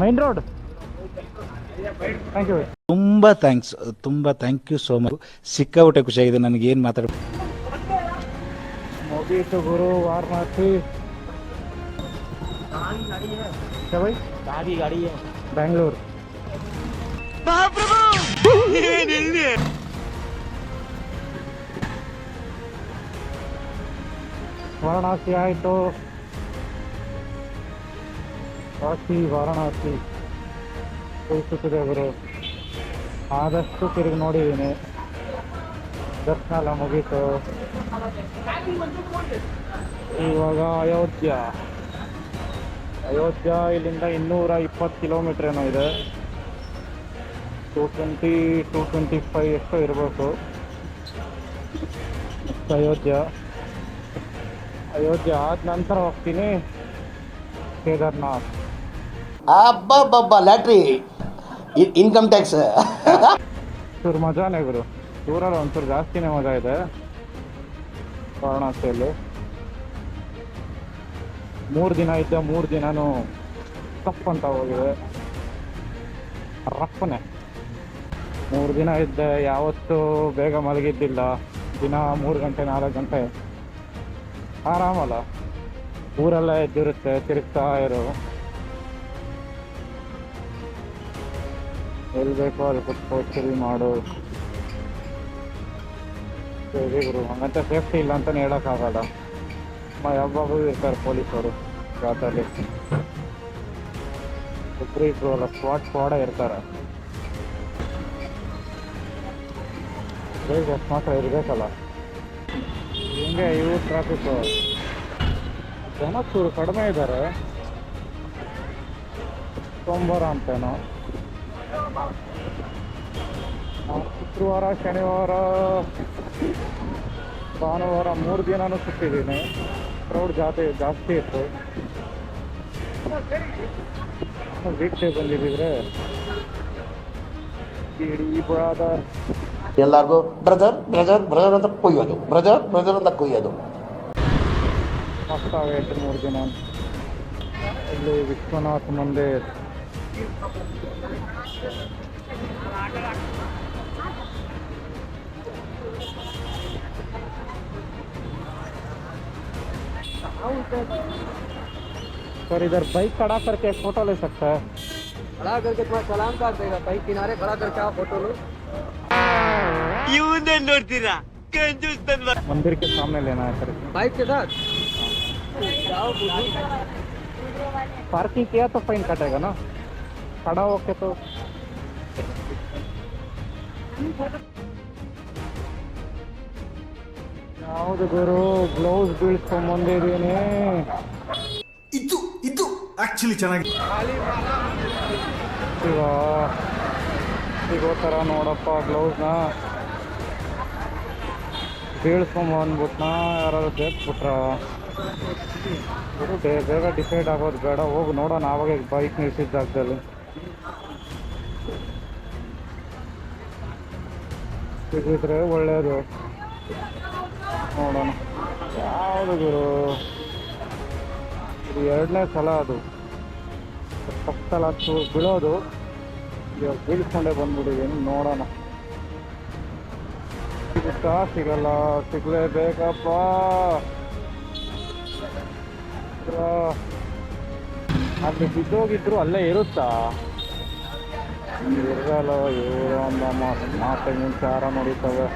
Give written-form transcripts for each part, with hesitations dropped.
Main road. Thank you. ತುಂಬ thank you so much. ಸಿಕ್ಕಾಬಿಟ್ಟೆ ಖುಷಿಯಾಗಿದೆ ನನಗೆ. ಏನು ಮಾತಾಡ್ಬೇಕು ಮುಗೀತು ಗುರು ವಾರಣಾಸಿ. ಗಾಡಿ ಬ್ಯಾಂಗ್ಳೂರ್. ವಾರಣಾಸಿ ಆಯಿತು. ವಾರಣಾಸಿ ಉಳಿಸುತ್ತಿದೆ ಗುರು. ಆದಷ್ಟು ತಿರುಗಿ ನೋಡಿದ್ದೀನಿ. ದರ್ಶನ ಎಲ್ಲ ಮುಗೀತು. ಇವಾಗ ಅಯೋಧ್ಯ ಇಲ್ಲಿಂದ 220 ಕಿಲೋಮೀಟರ್ ಏನೋ ಇದೆ. 225 ಎಷ್ಟೋ ಇರಬೇಕು. ಅಯೋಧ್ಯ ಆದ ನಂತರ ಹೋಗ್ತೀನಿ ಕೇದಾರ್ನಾಥ್. ಅಬ್ಬಬ್ಬಬ್ಬ ಲ್ಯಾಟ್ರಿ ಇನ್ಕಮ್ ಟ್ಯಾಕ್ಸ್. ಚೂರು ಮಜಾನೇ ಗುರು. ಊರಲ್ಲಿ ಒಂಚೂರು ಜಾಸ್ತಿನೇ ಮಜಾ ಇದೆ ವಾರಣಾಸಿಯಲ್ಲಿ. 3 ದಿನ ಇದ್ದ 3 ದಿನನೂ ಟಫ್ ಅಂತ ಹೋಗಿದೆ. ರಫ್ನೇ 3 ದಿನ ಇದ್ದೆ. ಯಾವತ್ತೂ ಬೇಗ ಮಲಗಿದ್ದಿಲ್ಲ. ದಿನ 3 ಗಂಟೆ 4 ಗಂಟೆ ಆರಾಮಲ್ಲ. ಊರೆಲ್ಲ ಎದ್ದಿರುತ್ತೆ, ತಿರುಗ್ತಾ ಇರು. ಎಲ್ಲಿ ಬೇಕೋ ಅಲ್ಲಿ ಕುತ್ಕೋ, ಚಿಲ್ ಮಾಡು. ಸರಿ ಗುರು. ಹಂಗಂತ ಸೇಫ್ಟಿ ಇಲ್ಲ ಅಂತಲೇ ಹೇಳೋಕ್ಕಾಗಲ್ಲ. ಯಾವಾಗೂ ಇರ್ತಾರೆ ಪೊಲೀಸರು ಜಾತಲ್ಲಿ. ಇಬ್ರು ಅಲ್ಲ, ಸ್ಕ್ವಾಡ್ ಇರ್ತಾರೆ. ಬೇಗ ಮಾತ್ರ ಇರಬೇಕಲ್ಲ. ಹಿಂಗೆ ಇವು ಟ್ರಾಫಿಕ್ ಜನ ಚೂರು ಕಡಿಮೆ ಇದ್ದಾರೆ. ಸೋಮವಾರ ಅಂತೇನೋ. ಶುಕ್ರವಾರ, ಶನಿವಾರ, ಭಾನುವಾರ 3 ದಿನನೂ ಸುತ್ತಿದ್ದೀನಿ. ಕ್ರೌಡ್ ಜಾಸ್ತಿ ಇತ್ತು. ವೀಕ್ ಡೇ ಬಂದಿದ್ದಿದ್ರೆ ಇಡೀ ಬ್ರದರ್ ಎಲ್ಲರಿಗೂ ಬ್ರದರ್ ಅಂತ ಕೊಯ್ಯೋದು. ಬ್ರದರ್ ಅಂತ ಕೊಯ್ಯೋದು. ಮಸ್ತಾಗೈತೆ 3 ದಿನ. ಇಲ್ಲಿ ವಿಶ್ವನಾಥ್ ಮಂದಿರ್. सर इधर बाइक खड़ा करके फोटो ले सकता है? खड़ा करके तुम्हारा सलाम कर देगा. बाइक किनारे खड़ा करके आप फोटो लो. मंदिर के सामने लेना है सर. बाइक के साथ पार्किंग किया तो फाइन कटेगा ना. खड़ा होके तो ಯಾವುದು ಗುರು ಗ್ಲೌಸ್ ಬೀಳ್ಸ್ಕೊಂಬಂದಿದ್ದೀನಿ. ಇದು ಆಕ್ಚುಲಿ ಚೆನ್ನಾಗಿ ಸಿಗೋ ಥರ ನೋಡಪ್ಪ ಗ್ಲೌಸ್ನ. ಬೀಳ್ಸ್ಕೊಂಬಂದ್ಬಿಟ್ನ ಯಾರಾದ್ರು ಬೇಕ್ಬಿಟ್ರ. ಬೇಗ ಡಿಸೈಡ್ ಆಗೋದು ಬೇಡ. ಹೋಗಿ ನೋಡೋಣ ಆವಾಗ ಬೈಕ್ ನಿಲ್ಸಿದ್ದ ಜಾಗದಲ್ಲಿ ಸಿಗಿದ್ರೆ ಒಳ್ಳೆಯದು. ನೋಡೋಣ ಯಾವುದು ಗುರು. ಇದು 2ನೇ ಸಲ ಅದು. ಫಸ್ಟ್ ಸಲ ಬೀಳೋದು. ಇವಾಗ ಬೀಳ್ಸ್ಕೊಂಡೇ ಬಂದ್ಬಿಟ್ಟಿದ್ದೀನಿ. ನೋಡೋಣ ಸಿಗುತ್ತಾ ಸಿಗಲ್ಲ. ಸಿಗಲೇಬೇಕಪ್ಪ. ಅಲ್ಲಿ ಬಿದ್ದೋಗಿದ್ರು ಅಲ್ಲೇ ಇರುತ್ತಾ? ಇರಲ್ಲ. ಇವರು ಒಂದು ಮಾತಿನ ಚಾರ ನೋಡಿತವೆ.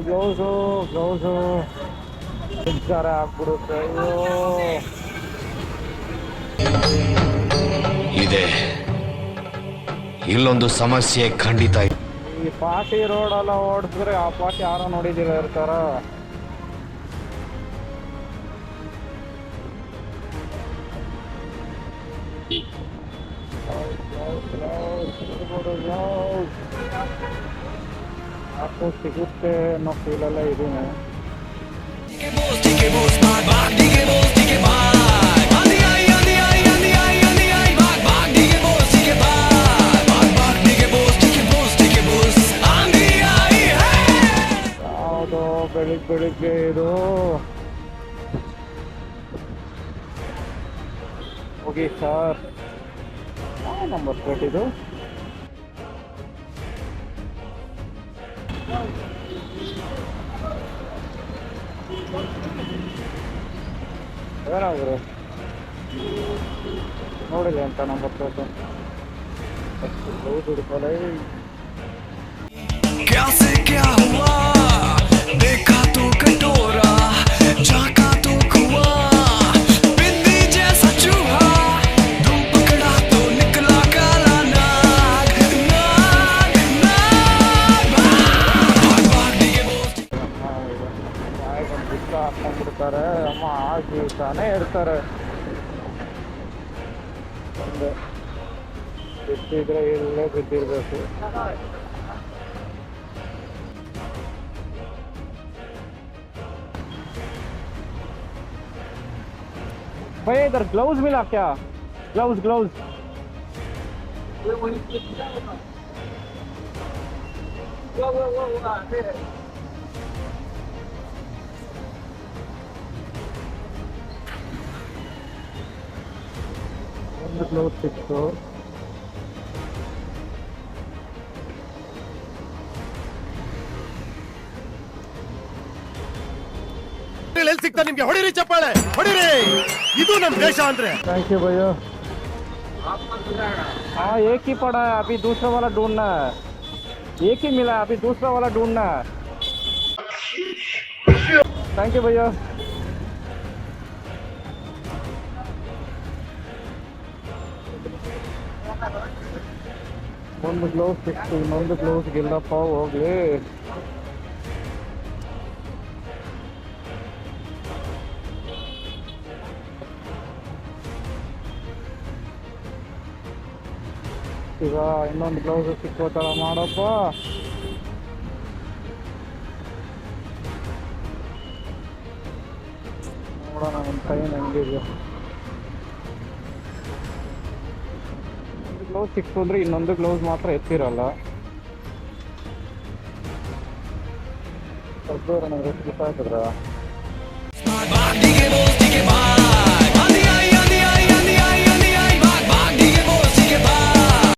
ಗ್ಲೌಸು ವಿಚಾರ ಆಗ್ಬಿಡುತ್ತೆ. ಇದೆ ಇಲ್ಲೊಂದು ಸಮಸ್ಯೆ ಖಂಡಿತ. ಈ ಪಾಟಿ ರೋಡೆಲ್ಲ ಓಡಿಸಿದ್ರೆ ಆ ಪಾಟಿ ಯಾರೋ ನೋಡಿದಿಲ್ಲ ಇರ್ತಾರ. आपको सिगुत्ते ಅನ್ನೋ ಫೀಲೆಲ್ಲ ಇದೀನಿ. ಹೋಗಿ ಸರ್. ಯಾವ ನಂಬರ್ ಪ್ಲೇಟ್ ಇದು? ಏನಾದ್ರು ನೋಡಿದೆ ಅಂತ ನಂಬರ್ ಪ್ಲೇಟ್ ಹೌದು ಹುಡುಕಲ್ಲ. क्या से क्या हुआ देखा तो कटोरा झाका तो कुआं बिंदी जैसा चूहा धूप पकड़ा तो निकला काला नाग नाग नाग भाग भाग दिए वो ಒಂದು ಬಿಕ್ಕ ಹಾಕೊಂಡ್ಬಿಡ್ತಾರೆ. ಅಮ್ಮ ಆಗಿರ್ತಾನೆ ಇರ್ತಾರೆ. ಒಂದು ಬಿಟ್ಟಿದ್ರೆ ಇಲ್ಲೇ ಬಿದ್ದಿರ್ಬೇಕು. भैया इधर ग्लव्स मिला क्या? ग्लव्स ग्लव्स ಒಂದು ಗ್ಲವ್ಸ್ ಸಿಕ್ತು. ಎಲ್ಲಿ ಸಿಗ್ತಾ ನಿಮ್ಗೆ? ಹೊಡಿರಿ ಚಪ್ಪಾಳೆ ಹೊಡಿರಿ, ಇದು ನಮ್ ದೇಶ ಅಂದ್ರೆ. थैंक यू भैया. हाँ एक ही पड़ा है, अभी दूसरा वाला ढूंढना है. एक ही मिला है, अभी दूसरा वाला ढूंढना है. थैंक यू भैया. ಒಂದು ಗ್ಲೌಸ್ ಸಿಕ್ತು, ಇನ್ನೊಂದು ಗ್ಲೌಸ್ ಗಿಲ್ಲಪ್ಪ ಹೋಗ್ಲಿ. ಈಗ ಇನ್ನೊಂದು ಗ್ಲೌಸ್ ಸಿಕ್ಕೋ ಥರ ಮಾಡಪ್ಪ. ನೋಡೋಣ ನನ್ನ ಕೈ ಹೆಂಗಿದೆ. ಒಂದು ಗ್ಲೌಸ್ ಸಿಕ್ತು ಅಂದ್ರೆ ಇನ್ನೊಂದು ಗ್ಲೌಸ್ ಮಾತ್ರ ಎತ್ತಿರಲ್ಲ. ಸ್ವಲ್ಪ ನನಗೆ ಗೊತ್ತಾಗ್ತದ್ರ. भाग दिए वो